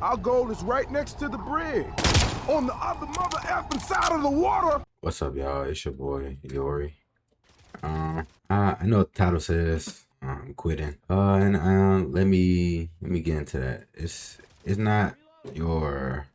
Our goal is right next to the bridge. On the other mother effing side of the water. What's up, y'all? It's your boy Yori. I know what the title says I'm quitting. And let me get into that. It's not your,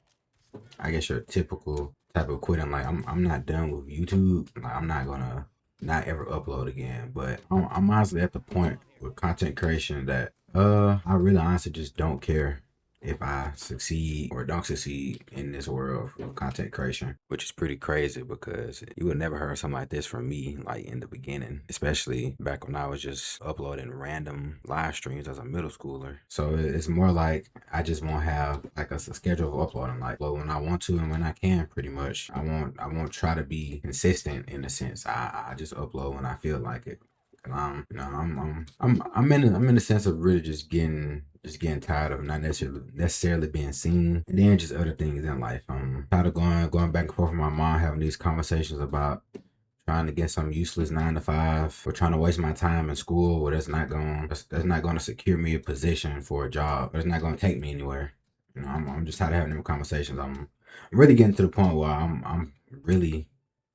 I guess, your typical type of quitting. Like I'm not done with YouTube. Like I'm not gonna not ever upload again. But I'm honestly at the point with content creation that I really honestly just don't care if I succeed or don't succeed in this world of content creation, which is pretty crazy because you would never heard something like this from me, like in the beginning, especially back when I was just uploading random live streams as a middle schooler. So it's more like I just won't have like a schedule of uploading, like upload when I want to and when I can, pretty much. I won't try to be consistent in a sense. I just upload when I feel like it. I'm in the sense of really just getting tired of not necessarily being seen, and then just other things in life. I'm tired of going back and forth with my mom, having these conversations about trying to get some useless 9 to 5 or trying to waste my time in school where that's not going to secure me a position for a job. That's not going to take me anywhere. I'm just tired of having them conversations. I'm really getting to the point where I'm really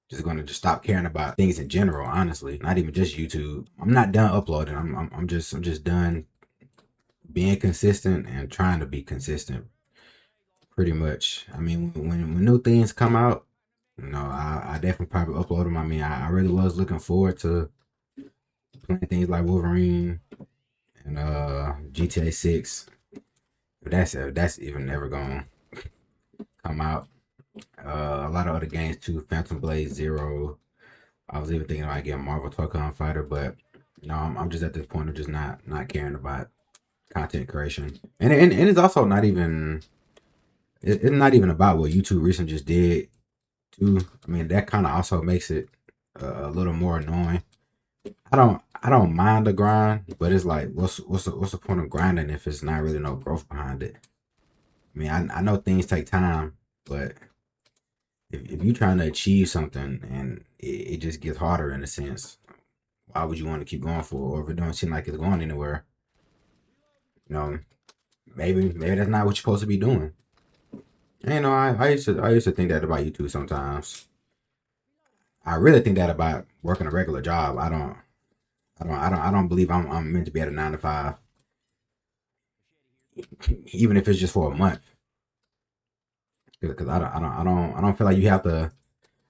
just gonna just stop caring about things in general, honestly. Not even just YouTube. I'm not done uploading. I'm just done being consistent and trying to be consistent, pretty much. I mean, when new things come out, I definitely probably upload them. I mean, I really was looking forward to playing things like Wolverine and GTA 6. But that's even never gonna come out. A lot of other games too, Phantom Blade Zero. I was even thinking about getting Marvel Toy Fighter, but I'm just at this point of just not caring about content creation, and it's also not even it's not even about what YouTube recently just did too. I mean, that kind of also makes it a little more annoying. I don't mind the grind, but it's like what's the point of grinding if it's not really no growth behind it? I mean, I know things take time, but if you're trying to achieve something and it just gets harder in a sense, why would you want to keep going for it? Or if it don't seem like it's going anywhere, you know, maybe that's not what you're supposed to be doing. And, I used to think that about YouTube sometimes. I really think that about working a regular job. I don't believe I'm meant to be at a 9 to 5, even if it's just for a month. Because I don't feel like you have to.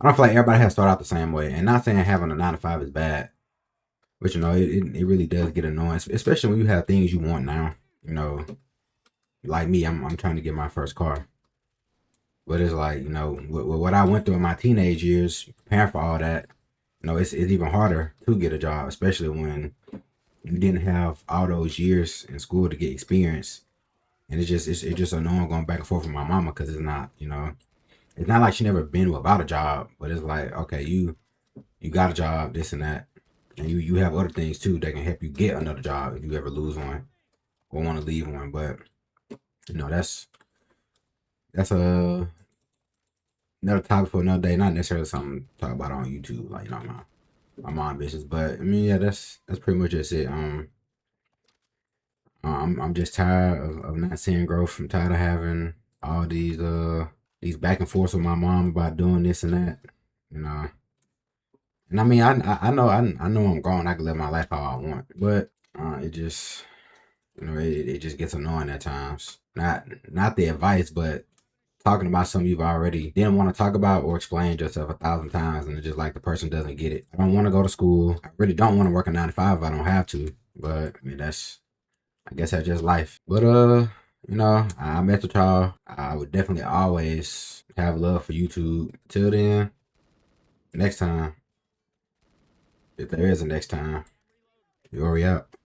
I don't feel like everybody has to start out the same way. And not saying having a 9 to 5 is bad, but it really does get annoying, especially when you have things you want now. You know, like me, I'm trying to get my first car. But it's like, with what I went through in my teenage years, preparing for all that, it's even harder to get a job, especially when you didn't have all those years in school to get experience. And it's just annoying going back and forth with my mama because it's not like she never been without a job, but it's like, okay, you got a job, this and that, and you have other things too that can help you get another job if you ever lose one or want to leave one. But that's another topic for another day. Not necessarily something to talk about on YouTube, like my mom business. But I mean, yeah, that's pretty much just it. I'm just tired of not seeing growth. I'm tired of having all these back and forths with my mom about doing this and that. You know, and I mean, I know I'm grown. I can live my life how I want, but it just it just gets annoying at times. Not the advice, but talking about something you've already didn't want to talk about or explain yourself 1,000 times, and it's just like the person doesn't get it. I don't want to go to school. I really don't want to work a 9 to 5 if I don't have to. But I mean, I guess that's just life. But I met with y'all. I would definitely always have love for YouTube. Till then, next time, if there is a next time, you already out.